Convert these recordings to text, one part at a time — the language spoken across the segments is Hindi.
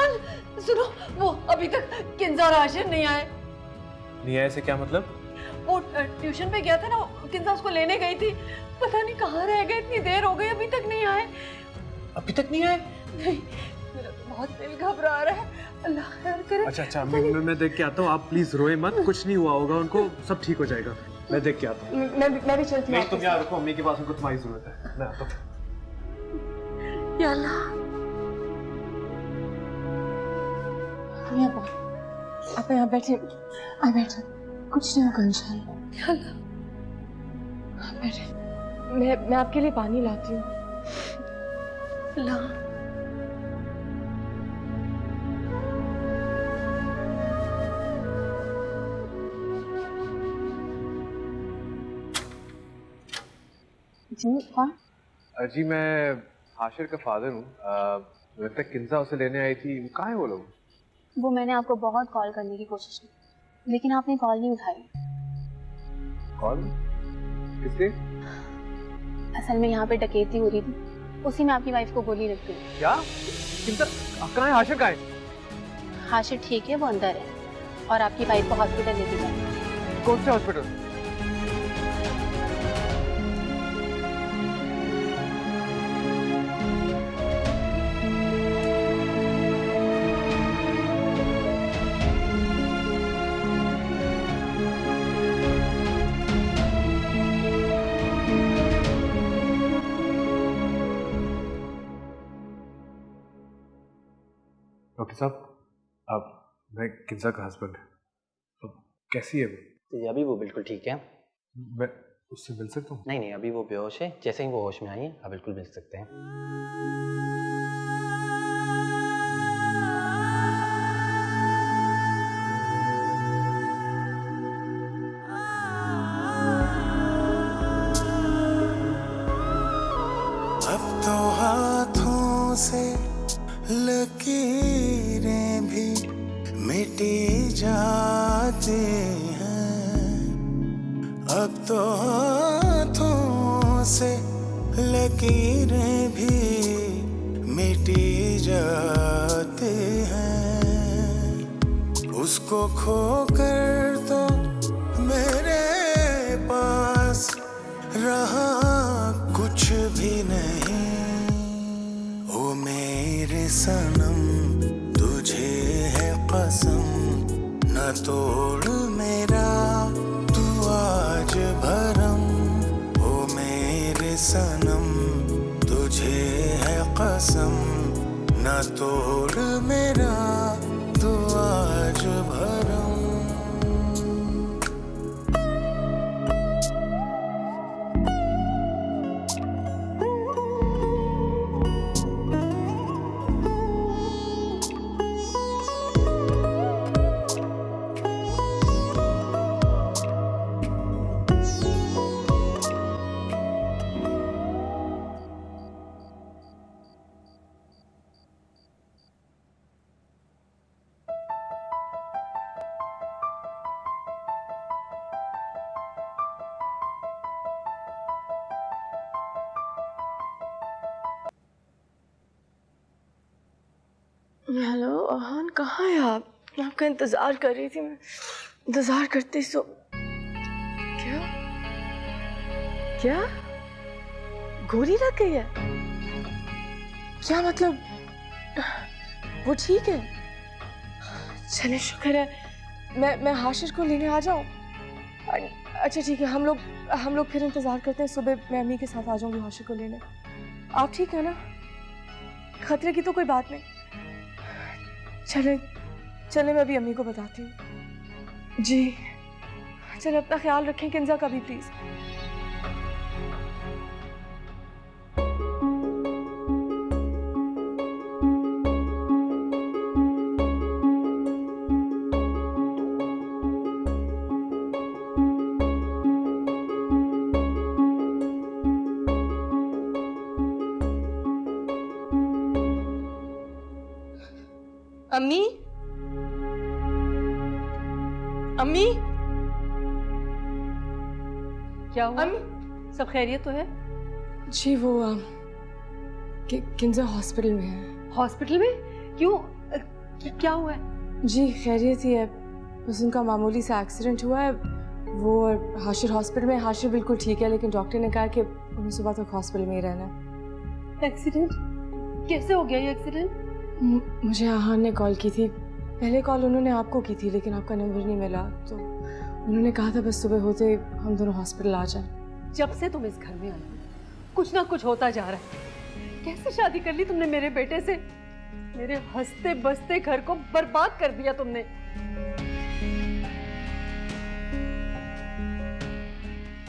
रोहन सुनो, वो अभी तक किंजा और आशिर नहीं आए। नहीं आए से क्या मतलब? वो ट्यूशन पे गया था ना, किंजा उसको लेने गई थी, पता नहीं कहाँ रह गए, इतनी देर हो गई अभी तक नहीं आए। अभी तक नहीं आए? नहीं, मेरा तो बहुत दिल घबरा रहा है, अल्लाह खैर करे। अच्छा मैं देख के आता हूँ, आप प्लीज रोए मत, कुछ नहीं हुआ होगा उनको, सब ठीक हो जाएगा। मैं देख के आता हूँ। मैं भी चलती हूँ। नहीं तुम यहाँ रुको, अम्मी के पास उनको तुम्हारी जरूरत है, मैं आता हूँ। या अल्लाह। आप यहाँ बैठे, आप बैठे, कुछ नहीं होगा इंशाल्लाह। या अल्लाह। आप बैठे, मैं आपके लिए पानी लाती हूँ। अल्लाह। जी कौन? जी मैं आशिर का फादर हूँ। जब तक किंजा उसे लेने आई थी, वो कहाँ है वो लोग? वो मैंने आपको बहुत कॉल करने की कोशिश की, लेकिन आपने कॉल नहीं उठाई। कॉल? किससे? असल में यहाँ पे डकैती हो रही थी, उसी में आपकी वाइफ को गोली लग गई। क्या? किंजा कहाँ है? आशिर कहाँ है? हाशिर ठीक है, वो अंदर है और आपकी वाइफ को हॉस्पिटल लेके जाए। कौन से हॉस्पिटल? डॉक्टर साहब, अब मैं किंजा का हस्बैंड, अब कैसी है वो? जी अभी वो बिल्कुल ठीक है। मैं उससे मिल सकता हूँ? नहीं अभी वो बेहोश है, जैसे ही वो होश में आई है आप बिल्कुल मिल सकते हैं। अब तो हाथों से लकीरें भी मिटी जाती हैं। अब तो हाथों से लकीरें भी मिटी जाती हैं। उसको खोकर तो मेरे पास रहा कुछ भी नहीं। ओ मेरे सनम तुझे है कसम, न तोड़ मेरा तू आज भरम। ओ मेरे सनम तुझे है कसम, न तोड़ मेरा तू आज भरम। हेलो अहान, कहाँ है आप? मैं आपका इंतजार कर रही थी, मैं इंतजार करती सो। क्या क्या गोली लग गई है? क्या मतलब? वो ठीक है? चले शुक्र है। मैं हाशिर को लेने आ जाऊँ? अच्छा ठीक है, हम लोग फिर इंतजार करते हैं, सुबह मैं अम्मी के साथ आ जाऊंगी हाशिर को लेने। आप ठीक है ना? खतरे की तो कोई बात नहीं। चले मैं अभी अम्मी को बताती हूँ। जी चले, अपना ख्याल रखें, किंजा का भी प्लीज। अम्मी, अम्मी, क्या हुआ? अम्मी। सब खैरियत तो है? जी वो किंजा हॉस्पिटल में है। हॉस्पिटल में? क्यों? क्या हुआ है? जी खैरियत ही है, बस उनका मामूली सा एक्सीडेंट हुआ है। वो हाशिर हॉस्पिटल में, हाशिर बिल्कुल ठीक है लेकिन डॉक्टर ने कहा कि उन्हें सुबह तक हॉस्पिटल में ही रहना है। एक्सीडेंट? कैसे हो गया ये एक्सीडेंट? मुझे आहान ने कॉल की थी, पहले कॉल उन्होंने आपको की थी लेकिन आपका नंबर नहीं मिला, तो उन्होंने कहा था बस सुबह होते हम दोनों हॉस्पिटल आ जाएं। जब से तुम इस घर में आई हो कुछ ना कुछ होता जा रहा है। कैसे शादी कर ली तुमने मेरे बेटे से? मेरे हंसते बसते घर को बर्बाद कर दिया तुमने।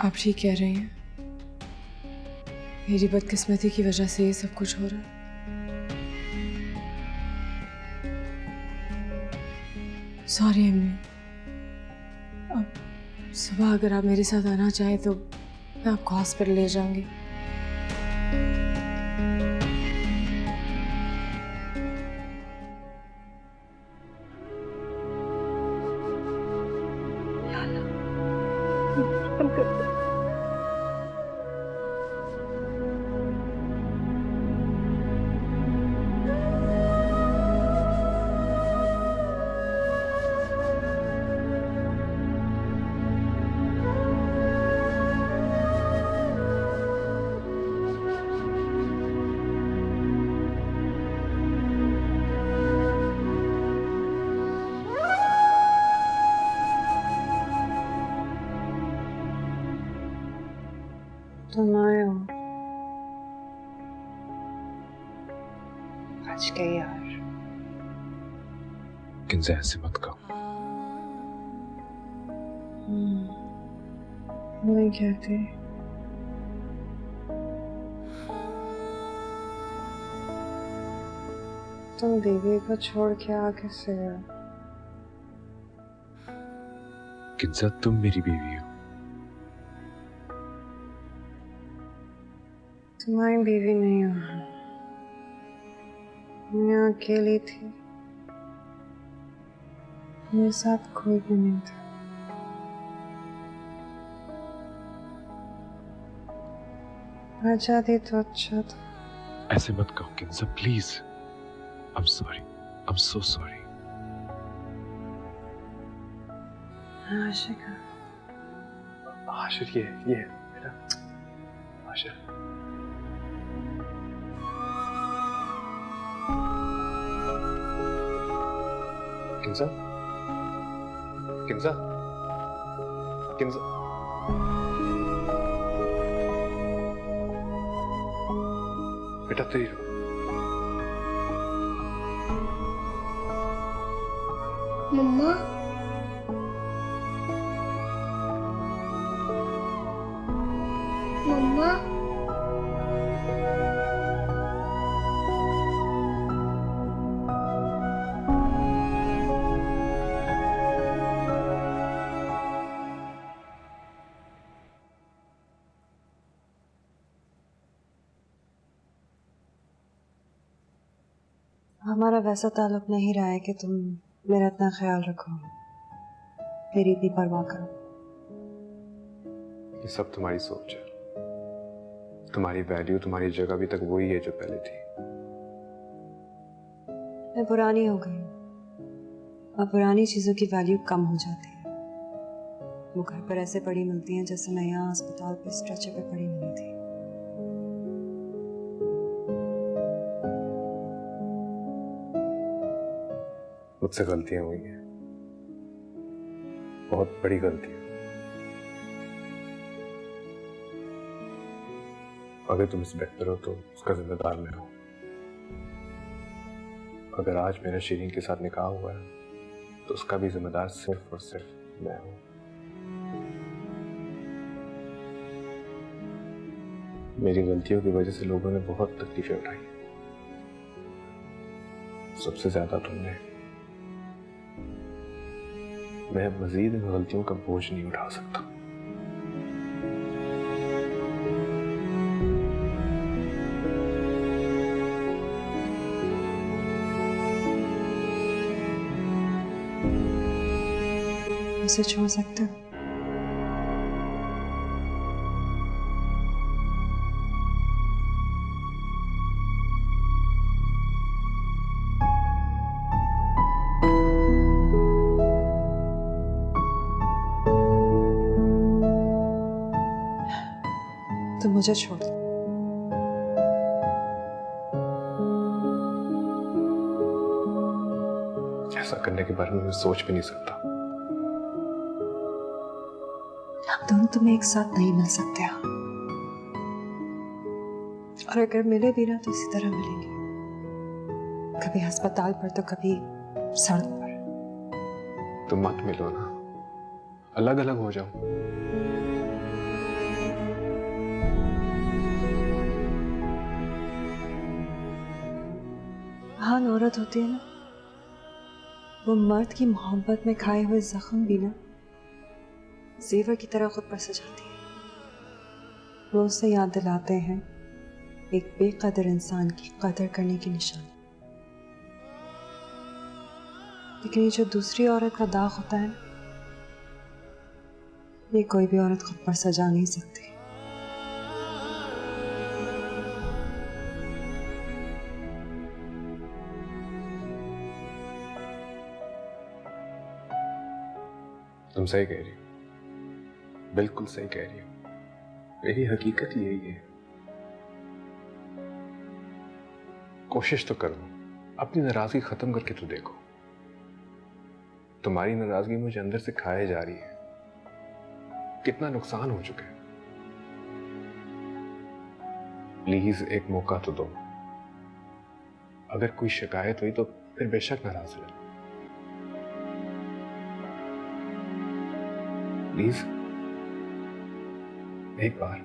आप ठीक कह रही हैं, मेरी बदकिस्मती की वजह से ये सब कुछ हो रहा है। सॉरी अम्मी, अब सुबह अगर आप मेरे साथ आना चाहें तो मैं आपको हॉस्पिटल ले जाऊंगी। तुम आए हो, बच गए यार। किंजा ऐसे मत कहो। नहीं कहती। तुम बीवी को छोड़ के आ कैसे गए? किंजा तुम मेरी बीवी हो। तुम्हारी बीवी नहीं हो, मैं अकेली थी, मेरे साथ कोई भी नहीं था। आ जाती तो अच्छा था। ऐसे मत कहो Kinza please. I'm sorry. I'm so sorry. Ashika, Hashir ये है बेटा। हाशिर किंजा किंजा किंजा बेटा तेरी मम्मा, मम्मा, हमारा वैसा ताल्लुक नहीं रहा है कि तुम मेरा इतना ख्याल रखो, मेरी इतनी परवाह करो। ये सब तुम्हारी सोच है। तुम्हारी वैल्यू, तुम्हारी जगह अभी तक वही है जो पहले थी। मैं पुरानी हो गई, और पुरानी चीजों की वैल्यू कम हो जाती है। वो घर पर ऐसे पड़ी मिलती हैं जैसे मैं यहाँ अस्पताल पे स्ट्रेचर पे पड़ी मिली थी। मुझसे गलतियां हुई हैं, बहुत बड़ी गलतियां। अगर तुम इस बेहतर हो तो उसका जिम्मेदार मैं हूं। अगर आज मेरा शीरीन के साथ निकाह हुआ है तो उसका भी जिम्मेदार सिर्फ और सिर्फ मैं हूं। मेरी गलतियों की वजह से लोगों ने बहुत तकलीफें उठाई, सबसे ज्यादा तुमने। मैं मजीद इन गलतियों का बोझ नहीं उठा सकता। उसे छोड़ सकते हो? मुझे छोड़ दो। ऐसा करने के बारे में मैं सोच भी नहीं सकता। हम दोनों तुम्हें एक साथ नहीं मिल सकते हैं। और अगर मिले भी ना तो इसी तरह मिलेंगे, कभी अस्पताल पर तो कभी सड़क पर। तुम मत मिलो ना, अलग अलग हो जाओ। महान औरत होती है ना, वो मर्द की मोहब्बत में खाए हुए जख्म भी ना जेवर की तरह खुद पर सजाती है। रोज से याद दिलाते हैं एक बेकदर इंसान की कदर करने की निशानी। लेकिन ये जो दूसरी औरत का दाग होता है ना, ये कोई भी औरत खुद पर सजा नहीं सकती। तुम सही कह रही हो, बिल्कुल सही कह रही हो। मेरी हकीकत यही है। कोशिश तो करो, अपनी नाराजगी खत्म करके तो देखो। तुम्हारी नाराजगी मुझे अंदर से खाए जा रही है। कितना नुकसान हो चुका है। प्लीज एक मौका तो दो। अगर कोई शिकायत हुई तो फिर बेशक नाराज हो। प्लीज एक बार।